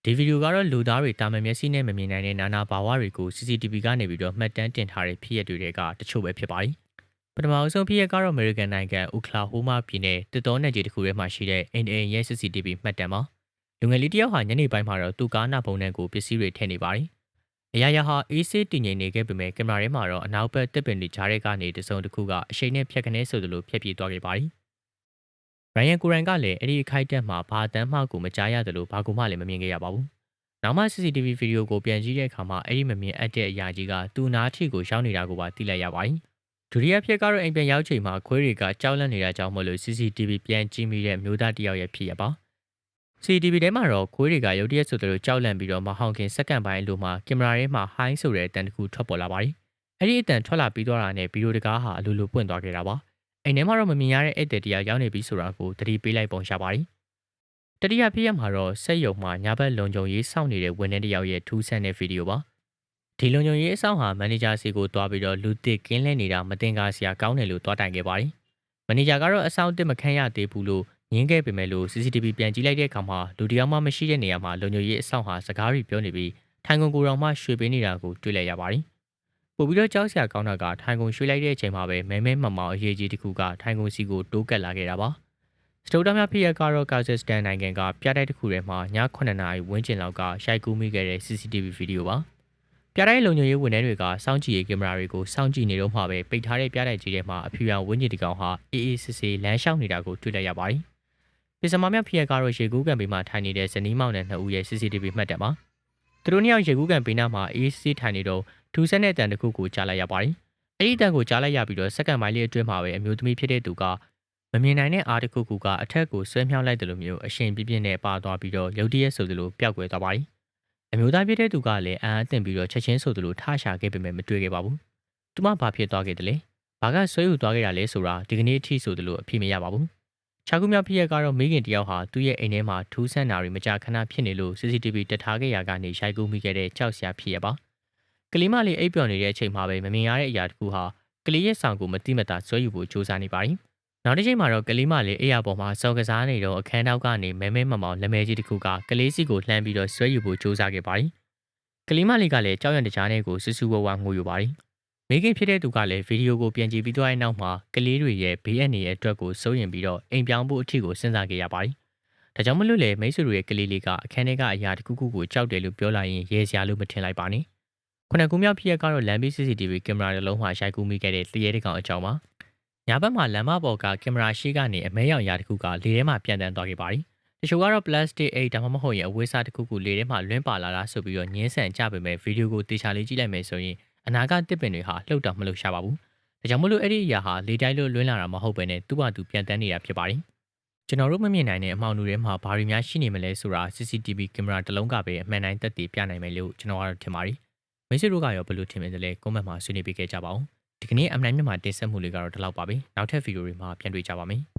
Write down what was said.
ဒီဗီဒီယိုကတော့လူသားတွေတာမန်မျက်စိနဲ့မမြင်နိုင်တဲ့နာနာဘာဝတွေကို CCTV ကနေပြီးတော့မှတ်တမ်းတင်ထားတဲ့ဖြစ်ရပ်တွေကတချို့ပဲဖြစ်ပါတယ်။ပထမအဆုံးဖြစ်ရပ်ကတော့ American နိုင်ငံ Oklahoma ပြည်နယ်တစ်တော်နယ်ကြီးတစ်ခုထဲမှာရှိတဲ့အိမ်ရဲ့ CCTV မှတ်တမ်းပါ။လူငယ်လေးတစ်ယောက်ဟာညနေပိုင်းမှာတော့သူ့ကားနာပုံနဲ့ကိုပစ္စည်းတွေထည့်နေပါတယ်။အရာရာဟာအေးဆေးတည်ငြိမ်နေခဲ့ပေမဲ့ကင်မရာထဲမှာတော့အနောက်ဘက်တစ်ပင်တွေကြားထဲကနေတစုံတစ်ခုကအရှိန်နဲ့ဖြတ်ခနဲဆိုသလိုဖြတ်ပြေးသွားခဲ့ပါတယ်။ Ryan ကိုရန်ကလည်းအဲ့ဒီအခိုက်အတန့်မှာဘာအတမ်းမှကိုမကြားရတယ်လို့ဘာကူမှလည်းမမြင်ခဲ့ရပါဘူး။နောက်မှ CCTV ဗီဒီယိုကိုပြန်ကြည့်တဲ့အခါမှာအဲ့ဒီမမြင်အပ်တဲ့အရာကြီးကသူ့နားထိကိုရောက်နေတာကိုပါသိလိုက်ရပါတယ်။ဒုတိယဖြစ်ကတော့အိမ်ပြန်ရောက်ချိန်မှာခွေးတွေကကြောက်လန့်နေတာကြောင့်မလို့ CCTV ပြန်ကြည့်မိတဲ့မျိုးသားတစ်ယောက်ရဲ့ဖြစ်ရပါ။ CCTV ထဲမှာတော့ခွေးတွေကရုတ်တရက်ဆိုသလိုကြောက်လန့်ပြီးတော့မဟောင်ခင်စက္ကန့်ပိုင်းအလိုမှာကင်မရာထဲမှာ high ဆိုတဲ့အတန်တစ်ခုထွက်ပေါ်လာပါတယ်။အဲ့ဒီအတန်ထွက်လာပြီးတော့တာနဲ့ဗီဒီယိုတကားဟာအလိုလိုပွင့်သွားခဲ့တာပါ။အိမ်ထဲမှာတော့မမြင်ရတဲ့ဧည့်သည်တရားရောက်နေပြီဆိုတာကိုသတိပေးလိုက်ပုံရှာပါတယ်။တတိယဖြစ်ရမှာတော့စက်ယုံမှာညာဘက်လုံခြုံရေးစောင့်နေတဲ့ဝန်ထမ်းတစ်ယောက်ရဲ့ထူးဆန်းတဲ့ဗီဒီယိုပါ။ဒီလုံခြုံရေးအဆောင်ဟာမန်နေဂျာစီကိုတွားပြီးတော့လူသစ်ကင်းလဲနေတာမတင်ကားစရာကောင်းတယ်လို့တွားတိုင်ခဲ့ပါတယ်။မန်နေဂျာကတော့အဆောင်တစ်မခန့်ရသေးဘူးလို့ငင်းခဲ့ပေမဲ့လို့ CCTV ပြန်ကြည့်လိုက်တဲ့အခါမှာလူတစ်ယောက်မှမရှိတဲ့နေရာမှာလုံခြုံရေးအဆောင်ဟာစကားတွေပြောနေပြီးထိုင်ကုန်ကိုယ်တော်မှရွှေပေးနေတာကိုတွေ့လိုက်ရပါတယ်။ပို့ပြီးတော့ကြောက်စရာကောင်းတာကထိုင်ကုန်ရွှေလိုက်တဲ့အချိန်မှာပဲမဲမဲမမောင်အရေးကြီးတစ်ခုကထိုင်ကုန်စီကိုတိုးကပ်လာခဲ့တာပါ။စတိုတာများဖြစ်ရကတော့ကာဇက်စတန်နိုင်ငံကပြတိုက်တစ်ခုထဲမှာည9နာရီဝန်းကျင်လောက်ကရိုက်ကူးမိခဲ့တဲ့ CCTV ဗီဒီယိုပါ။ပြတိုက်လုံခြုံရေးဝန်ထမ်းတွေကစောင့်ကြည့်ရေးကင်မရာတွေကိုစောင့်ကြည့်နေတော့မှပဲပိတ်ထားတဲ့ပြတိုက်ကြီးထဲမှာအဖြူရောင်ဝန်းကျင်တစ်ကောင်ဟာအေးအေးဆေးဆေးလမ်းလျှောက်နေတာကိုတွေ့လိုက်ရပါတယ်။ပြည်စမာများဖြစ်ရကတော့ရေကူးကန်ဘေးမှာထိုင်နေတဲ့ဇနီးမောင်နှံ2ဦးရဲ့ CCTV မှတ်တယ်ပါ။သူတို့နှစ်ယောက်ရေကူးကန်ဘေးနားမှာအေးဆေးထိုင်နေတော့ထူးဆန်းတဲ့အတန်တစ်ခုကိုကြားလိုက်ရပါတယ်။အဲ့ဒီအတန်ကိုကြားလိုက်ရပြီးတော့စက္ကန့်ပိုင်းလေးအတွင်းမှာပဲအမျိုးသမီးဖြစ်တဲ့သူကမမြင်နိုင်တဲ့အားတစ်ခုခုကအထက်ကိုဆွဲမြောက်လိုက်တယ်လို့မျိုးအရှင်ပြင်းပြင်းနဲ့ပါသွားပြီးတော့ရုတ်တရက်ဆိုသလိုပျောက်ကွယ်သွားပါတယ်။အမျိုးသားဖြစ်တဲ့သူကလည်းအံ့အသင့်ပြီးတော့ချက်ချင်းဆိုသလိုထားရှာခဲ့ပေမဲ့မတွေ့ခဲ့ပါဘူး။သူမဘာဖြစ်သွားခဲ့တယ်လဲ။ဘာကဆွဲယူသွားခဲ့တာလဲဆိုတာဒီကနေ့အထိဆိုသလိုအဖြစ်မရပါဘူး။ခြားကူးမြောက်ဖြစ်ရကတော့မိခင်တယောက်ဟာသူ့ရဲ့အိမ်ထဲမှာထူးဆန်းတာတွေမကြာခဏဖြစ်နေလို့ CCTV တက်ထားခဲ့ရကနေရိုက်ကူးမိခဲ့တဲ့ကြောက်စရာဖြစ်ရပါ။ကလေးမလေးအိပ်ပျော်နေတဲ့အချိန်မှာပဲမမြင်ရတဲ့အရာတစ်ခုဟာကလေးရဲ့ဆောင်ကိုမတိမတာဆွဲယူဖို့ကြိုးစားနေပါတယ်။နောက်တစ်ချိန်မှာတော့ကလေးမလေးအိယာပေါ်မှာစော်ကစားနေတော့အခန်းနောက်ကနေမဲမဲမမောင်လက်မဲကြီးတစ်ခုကကလေးစီကိုလှမ်းပြီးတော့ဆွဲယူဖို့ကြိုးစားခဲ့ပါတယ်။ကလေးမလေးကလည်းကြောက်ရွံ့တကြားနဲ့ကိုစူးစူးဝါးဝါငိုယူပါတယ်။မိခင်ဖြစ်တဲ့သူကလည်းဗီဒီယိုကိုပြန်ကြည့်ပြီးသွားတဲ့နောက်မှာကလေးတွေရဲ့ဘေးအန္တရာယ်အတွက်ကိုစိုးရင်ပြီးတော့အိမ်ပြောင်းဖို့အထီကိုစဉ်းစားခဲ့ရပါတယ်။ဒါကြောင့်မလို့လေမိတ်ဆွေတို့ရဲ့ကလေးလေးကအခန်းထဲကအရာတစ်ခုခုကိုကြောက်တယ်လို့ပြောလိုက်ရင်ရဲစရာလို့မထင်လိုက်ပါနဲ့။ခုနကမြောက်ဖြစ်ရကတော့လမ်းဘေး CCTV ကင်မရာတစ်လုံးမှာရိုက်ကူးမိခဲ့တဲ့တရေတကောင်အကြောင်းပါ။ညာဘက်မှာလမ်းမပေါ်ကကင်မရာရှိကနေအမဲရောင်ရာတစ်ခုကလေထဲမှာပြန်တန်းသွားခဲ့ပါတယ်။တချို့ကတော့ plastic အိတ်ဒါမှမဟုတ်ရင်အဝတ်စားတစ်ခုခုလေထဲမှာလွင့်ပါလာတာဆိုပြီးတော့ညင်းဆန်ကြပေမဲ့ဗီဒီယိုကိုတေချာလေးကြည့်လိုက်မယ်ဆိုရင်အနာကတစ်ပင်တွေဟာလှုပ်တာမလှုပ်ရှားပါဘူး။ဒါကြောင့်မလို့အဲ့ဒီအရာဟာလေတိုက်လို့လွင့်လာတာမဟုတ်ဘဲနဲ့သူ့ဘာသူပြန်တန်းနေတာဖြစ်ပါတယ်။ကျွန်တော်တို့မမြင်နိုင်တဲ့အမှောင်တွေထဲမှာဘာတွေများရှိနေမလဲဆိုတာ CCTV ကင်မရာတစ်လုံးကပဲအမှန်တိုင်းသက်သေပြနိုင်မယ်လို့ကျွန်တော်ကတော့ထင်ပါတယ်။မိတ်ဆွေတို့ကရောဘယ်လိုထင်မိသလဲကွန်မန့်မှာဆွေးနွေးပေးခဲ့ကြပါဦး။ဒီကနေ့ M9 မြန်မာတင်ဆက်မှုလေးကတော့ဒီလောက်ပါပဲ။နောက်ထပ်ဗီဒီယိုတွေမှာပြန်တွေ့ကြပါမယ်။